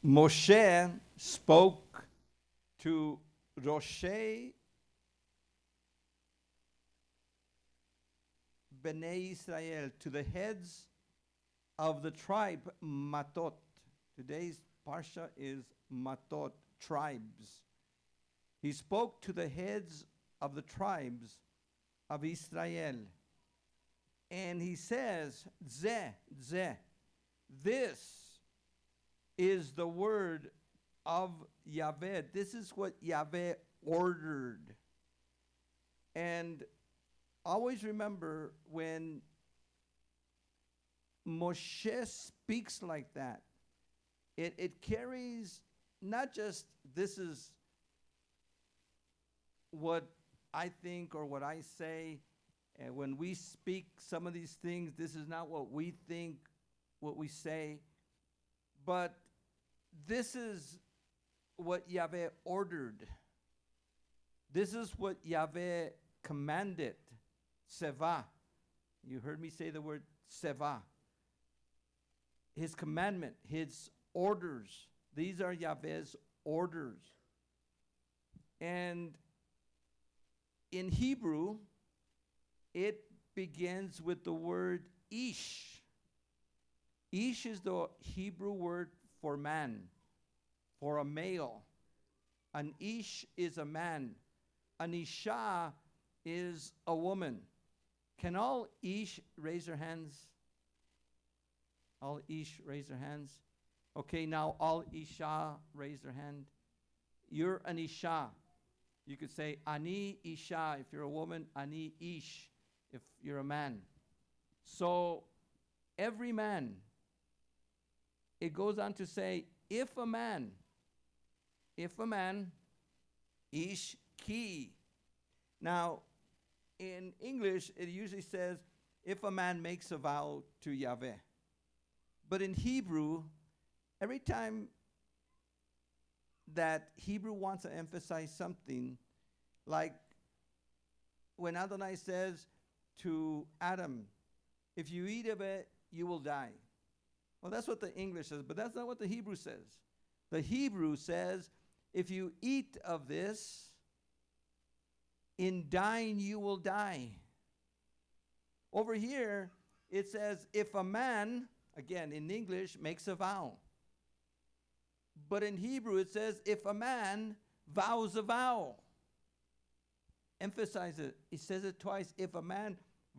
Moshe spoke to Roshei Bnei Israel, to the heads of the tribe Matot. Today's parsha is Matot, tribes. He spoke to the heads of the tribes of Israel. And he says, this is the word of Yahweh. This is what Yahweh ordered. And always remember, when Moshe speaks like that, it carries not just this is what I think or what I say. And when we speak some of these things, this is not what we think, what we say. But this is what Yahweh ordered. This is what Yahweh commanded. Seva. You heard me say the word seva. His commandment, his orders. These are Yahweh's orders. And in Hebrew, it begins with the word ish. Ish is the Hebrew word for man, for a male. An ish is a man. An isha is a woman. Can all ish raise their hands? All ish raise their hands. Okay, now all isha raise their hand. You're an isha. You could say ani isha if you're a woman, ani ish if you're a man. So every man, it goes on to say, if a man, ish ki. Now, in English, it usually says, if a man makes a vow to Yahweh. But in Hebrew, every time that Hebrew wants to emphasize something, like when Adonai says to Adam, if you eat of it, you will die. Well, that's what the English says, but that's not what the Hebrew says. The Hebrew says, if you eat of this, in dying you will die. Over here, it says, if a man, again, in English, makes a vow. But in Hebrew, it says, if a man vows a vow. Emphasize it. It says it twice. If a man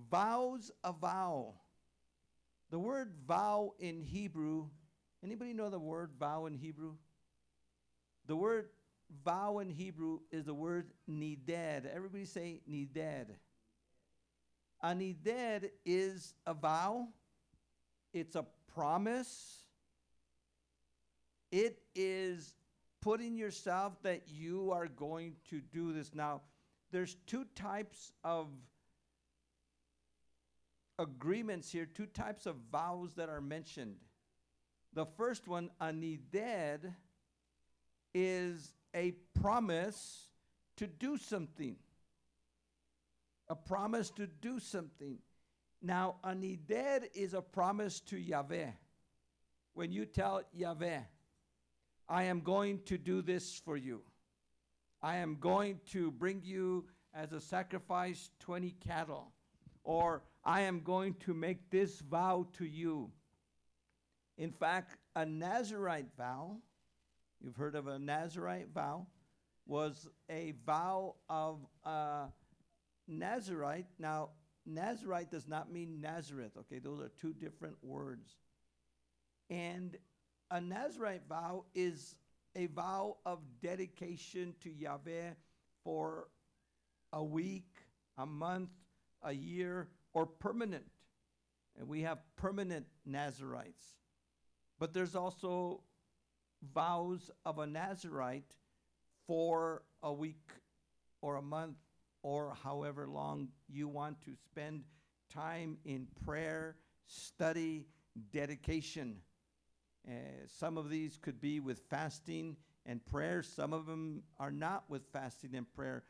vows a vow. The word vow in Hebrew, anybody know the word vow in Hebrew? The word vow in Hebrew is the word nided. Everybody say nided. A nided is a vow. It's a promise. It is putting yourself that you are going to do this. Now, there's two types of agreements here, two types of vows that are mentioned. The first one, a nided, is a promise to do something. A promise to do something. Now, a nided is a promise to Yahweh. When you tell Yahweh, I am going to do this for you. I am going to bring you as a sacrifice 20 cattle. Or I am going to make this vow to you. In fact, a Nazirite vow, you've heard of a Nazirite vow, was a vow of a Nazirite. Now, Nazirite does not mean Nazareth, okay? Those are two different words. And a Nazirite vow is a vow of dedication to Yahweh for a week, a month, a year, or permanent. And we have permanent Nazirites. But there's also vows of a Nazirite for a week or a month or however long you want to spend time in prayer, study, dedication. Some of these could be with fasting and prayer. Some of them are not with fasting and prayer.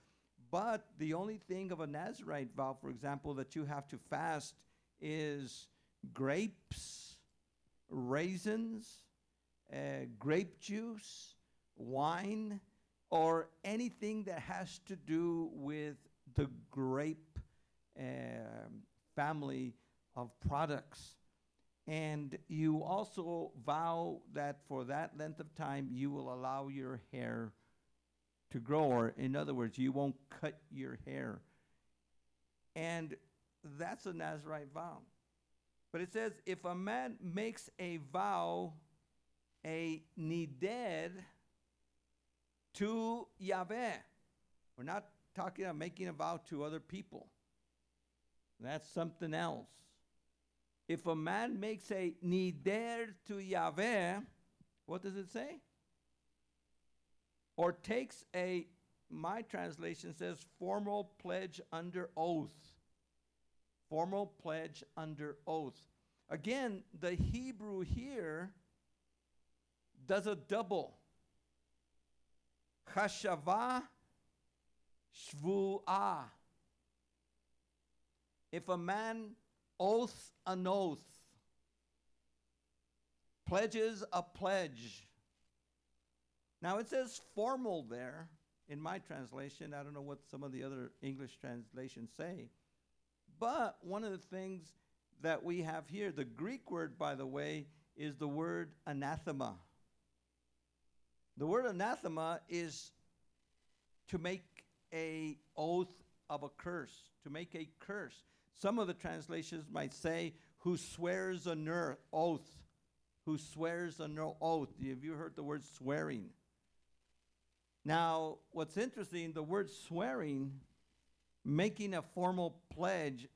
But the only thing of a Nazirite vow, for example, that you have to fast is grapes, raisins, grape juice, wine, or anything that has to do with the grape family of products. And you also vow that for that length of time you will allow your hair to grow, or in other words, you won't cut your hair. And that's a Nazarite vow. But it says, if a man makes a vow, a nided, to Yahweh, we're not talking about making a vow to other people. That's something else. If a man makes a nided to Yahweh, what does it say? Or takes a, my translation says, formal pledge under oath. Formal pledge under oath. Again, the Hebrew here does a double. Chashava shvu'ah. If a man oaths an oath, pledges a pledge. Now it says formal there in my translation. I don't know what some of the other English translations say. But one of the things that we have here, the Greek word, by the way, is the word anathema. The word anathema is to make a oath of a curse, to make a curse. Some of the translations might say, who swears an oath, who swears an oath. Have you heard the word swearing? Now, what's interesting, the word swearing, making a formal pledge,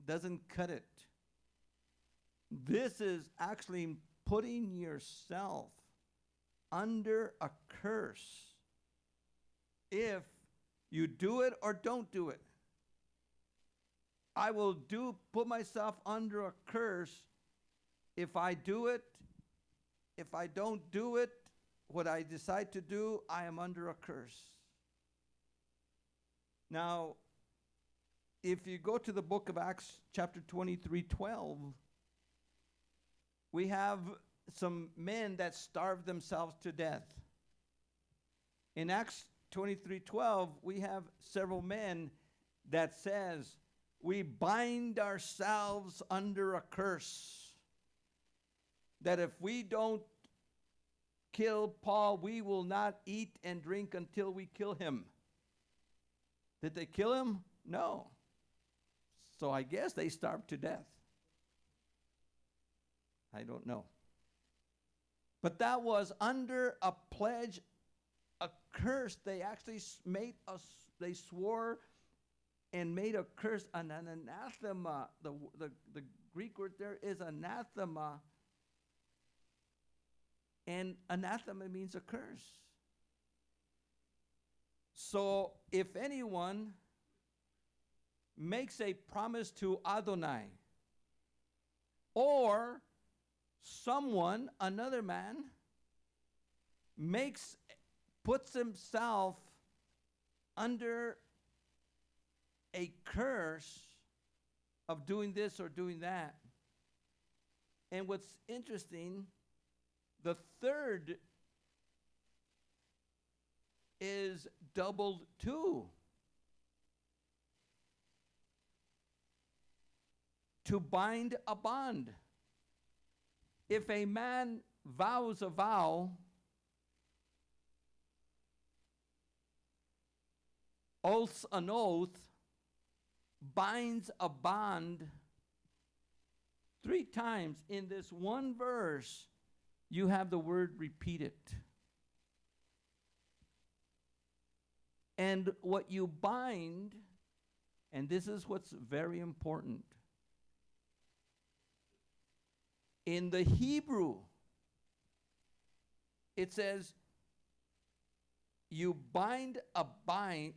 doesn't cut it. This is actually putting yourself under a curse if you do it or don't do it. I will put myself under a curse if I do it. If I don't do it, what I decide to do, I am under a curse. Now, if you go to the book of Acts, chapter 23:12, we have some men that starved themselves to death. In Acts 23:12, we have several men that says, we bind ourselves under a curse, that if we don't kill Paul, we will not eat and drink until we kill him. Did they kill him? No. So I guess they starved to death. I don't know. But that was under a pledge, a curse. They actually they swore and made a curse, an anathema. The Greek word there is anathema. And anathema means a curse. So if anyone makes a promise to Adonai, or someone, another man, puts himself under a curse of doing this or doing that. And what's interesting, the third is doubled too. To bind a bond. If a man vows a vow, oaths an oath, binds a bond, 3 times in this one verse, you have the word repeated. And what you bind, and this is what's very important, in the Hebrew, it says, you bind a bond,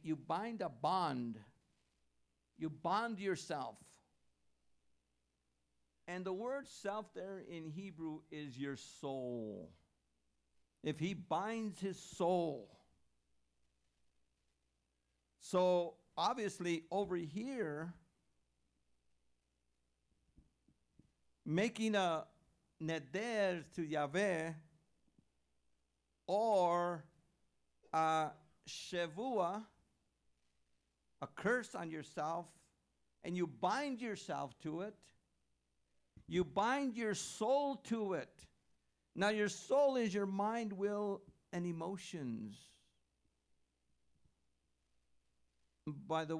you bond yourself. And the word self there in Hebrew is your soul. If he binds his soul. So obviously over here, making a neder to Yahweh or a shavua, a curse on yourself, and you bind yourself to it. You bind your soul to it. Now, your soul is your mind, will, and emotions. By the